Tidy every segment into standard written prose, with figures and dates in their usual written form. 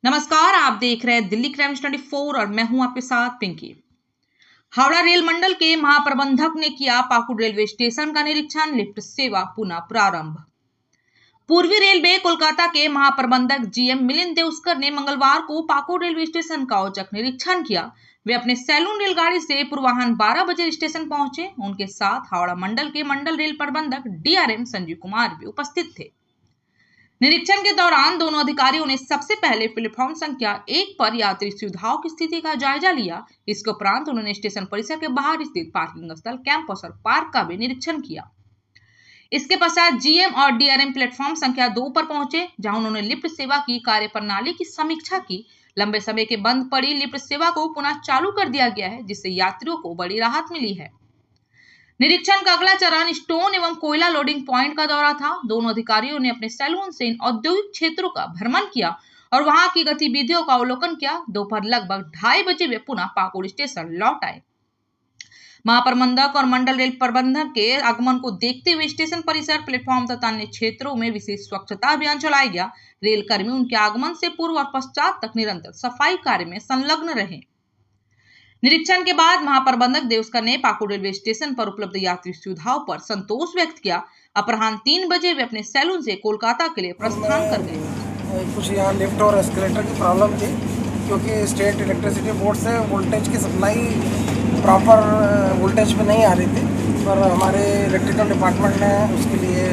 नमस्कार, आप देख रहे हैं दिल्ली क्राइम 24 और मैं हूं आपके साथ पिंकी। हावड़ा रेल मंडल के महाप्रबंधक ने किया पाकुड़ रेलवे स्टेशन का निरीक्षण, लिफ्ट सेवा पुनः प्रारंभ। पूर्वी रेलवे कोलकाता के महाप्रबंधक जीएम मिलिंद देउस्कर ने मंगलवार को पाकुड़ रेलवे स्टेशन का औचक निरीक्षण किया। वे अपने सैलून रेलगाड़ी से पूर्वाह्न 12 बजे स्टेशन पहुंचे। उनके साथ हावड़ा मंडल के मंडल रेल प्रबंधक डीआरएम संजीव कुमार भी उपस्थित थे। निरीक्षण के दौरान दोनों अधिकारियों ने सबसे पहले प्लेटफॉर्म संख्या 1 पर यात्री सुविधाओं की स्थिति का जायजा लिया। इसके उपरांत उन्होंने स्टेशन परिसर के बाहर स्थित पार्किंग स्थल, कैंपस और पार्क का भी निरीक्षण किया। इसके पश्चात जीएम और डीआरएम प्लेटफॉर्म संख्या 2 पर पहुंचे, जहां उन्होंने लिफ्ट सेवा की कार्यप्रणाली की समीक्षा की। लंबे समय के बंद पड़ी लिफ्ट सेवा को पुनः चालू कर दिया गया है, जिससे यात्रियों को बड़ी राहत मिली है। निरीक्षण का अगला चरण स्टोन एवं कोयला लोडिंग पॉइंट का दौरा था। दोनों अधिकारियों ने अपने सैलून से इन औद्योगिक क्षेत्रों का भ्रमण किया और वहां की गतिविधियों का अवलोकन किया। दोपहर लगभग 2:30 बजे वे पुनः पाकुड़ स्टेशन लौट आए। महाप्रबंधक और मंडल रेल प्रबंधक के आगमन को देखते हुए स्टेशन परिसर, प्लेटफॉर्म तथा अन्य क्षेत्रों में विशेष स्वच्छता अभियान चलाया गया। रेल कर्मी उनके आगमन से पूर्व और पश्चात तक निरंतर सफाई कार्य में संलग्न रहे। निरीक्षण के बाद महाप्रबंधक देउस्कर ने पाकुड़ रेलवे स्टेशन पर उपलब्ध यात्री सुविधाओं पर संतोष व्यक्त किया। अपराह्न 3 बजे वे अपने सैलून से कोलकाता के लिए प्रस्थान कर गए। कुछ यहाँ लिफ्ट और एस्केलेटर की प्रॉब्लम थी, क्योंकि स्टेट इलेक्ट्रिसिटी बोर्ड से वोल्टेज की सप्लाई प्रॉपर वोल्टेज पे नहीं आ रही थी, पर हमारे इलेक्ट्रिकल डिपार्टमेंट ने उसके लिए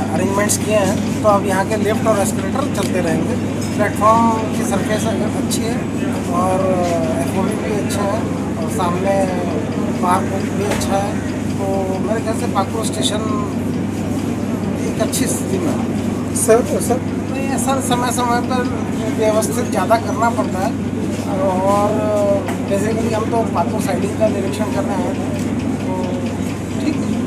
अरेंजमेंट्स किए हैं। तो अब यहाँ के लिफ्ट और एस्केलेटर चलते रहेंगे। प्लेटफॉर्म की सरफेस अच्छी है और एफओवी भी अच्छा है और सामने पार्क भी अच्छा है। तो मेरे ख्याल से पाकुड़ स्टेशन एक अच्छी स्थिति में है। सर सर समय समय पर व्यवस्थित ज़्यादा करना पड़ता है और बेसिकली हम तो पाकुड़ साइडिंग का निरीक्षण कर रहे हैं।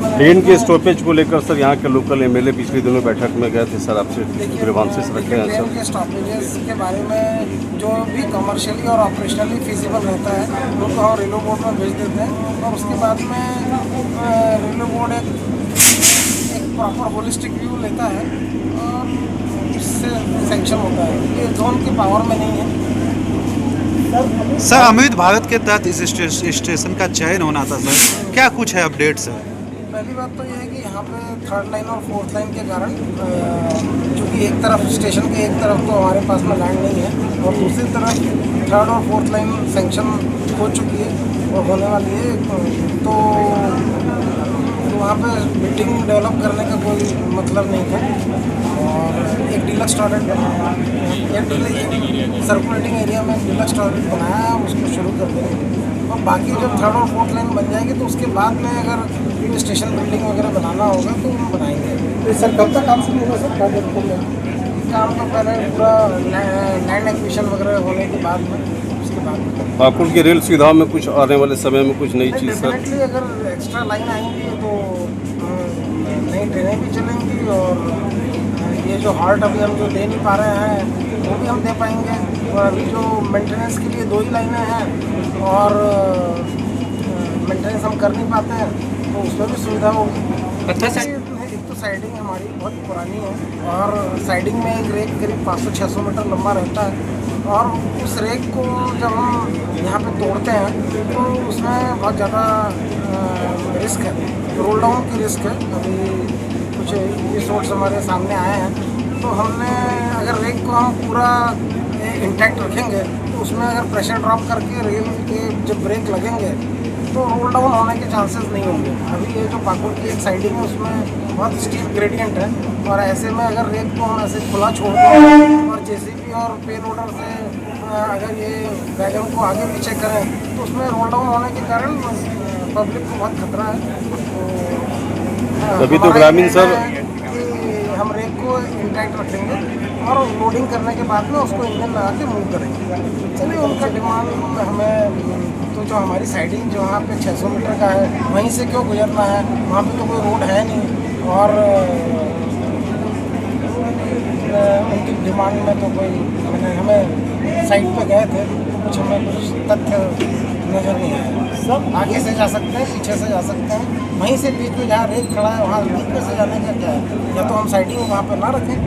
ट्रेन के स्टॉपेज को लेकर सर यहाँ के लोकल एमएलए पिछले दिनों बैठक में गए थे सर, आपसे ग्रीवांसेस रखे हैं ट्रेन के स्टॉपेजेस के बारे में जो भी कमर्शियली और ऑपरेशनली फिजिबल रहता है उनको हम रेलवे बोर्ड में भेज देते हैं और उसके बाद में रेलवे बोर्ड एक प्रॉपर होलिस्टिक व्यू लेता है और उससे सैंक्शन होता है। ये जोन की पावर में नहीं है। सर, अमृत भारत के तहत इस स्टेशन का चयन होना था सर, क्या कुछ है अपडेट सर? पहली बात तो ये है कि यहाँ पे 3rd लाइन और 4th लाइन के कारण चूँकि एक तरफ स्टेशन के एक तरफ तो हमारे पास में लैंड नहीं है और दूसरी तरफ 3rd और 4th लाइन सेंक्शन हो चुकी है और होने वाली है। तो वहाँ पे बिल्डिंग डेवलप करने का कोई मतलब नहीं था और एक डीलक्स टॉयलेट सर्कुलेटिंग एरिया में डीलक्स टॉयलेट बनाया, उसको शुरू कर देंगे और बाकी जब 3rd और 4th लाइन बन जाएगी तो उसके बाद में अगर स्टेशन बिल्डिंग वगैरह बनाना होगा तो हम बनाएंगे। तो सर कब तक काम शुरू होगा सर? काम तो पहले पूरा लैंड एक्विजिशन वगैरह होने के बाद में उसके बाद पाकुड़ की रेल सुविधाओं में कुछ आने वाले समय में कुछ नई चीज़ सर? डेफिनेटली अगर एक्स्ट्रा लाइन आएंगी तो नई ट्रेनें भी चलेंगी और ये जो हॉल्ट अभी हम जो दे नहीं पा रहे हैं वो भी हम दे पाएंगे। और अभी जो मेंटेनेंस के लिए 2 ही लाइनें हैं और मेंटेनेंस हम कर नहीं पाते हैं तो उसमें भी सुविधा होगी। एक तो साइडिंग हमारी बहुत पुरानी है और साइडिंग में एक रेक करीब 500-600 मीटर लंबा रहता है और उस रेक को जब हम यहाँ पे तोड़ते हैं तो उसमें बहुत ज़्यादा रिस्क है, रोल डाउन की रिस्क है। अभी कुछ रिसोर्ट्स हमारे सामने आए हैं तो हमने अगर रेक को हम पूरा इंटैक्ट रखेंगे तो उसमें अगर प्रेशर ड्रॉप करके रेल के जब ब्रेक लगेंगे तो रोल डाउन होने के चांसेस नहीं होंगे। अभी ये जो पाकुड़ की एक साइडिंग है उसमें बहुत स्टीप ग्रेडियंट है और ऐसे में अगर रेक को हम ऐसे खुला छोड़ दें और जेसीबी और पे लोडर से अगर ये वैगन को आगे पीछे करें तो उसमें रोल डाउन होने के कारण पब्लिक को बहुत खतरा है। तभी तो ग्रामीण सर हम रेक को इंटैक्ट रखेंगे और लोडिंग करने के बाद में उसको इंजन लगा के मूव करेंगे। चलिए उनका डिमांड हमें तो जो हमारी साइडिंग जो वहाँ पे 600 मीटर का है वहीं से क्यों गुजरना है, वहाँ पे तो कोई रोड है नहीं और उनकी डिमांड में तो कोई हमें साइड पे गए थे तो कुछ हमें कुछ तथ्य नज़र नहीं आया। आगे से जा सकते हैं, पीछे से जा सकते हैं, वहीं से बीच में जहाँ रेक खड़ा है वहाँ बीच में से जाने का क्या है, या तो हम साइडिंग वहाँ पर ना रखें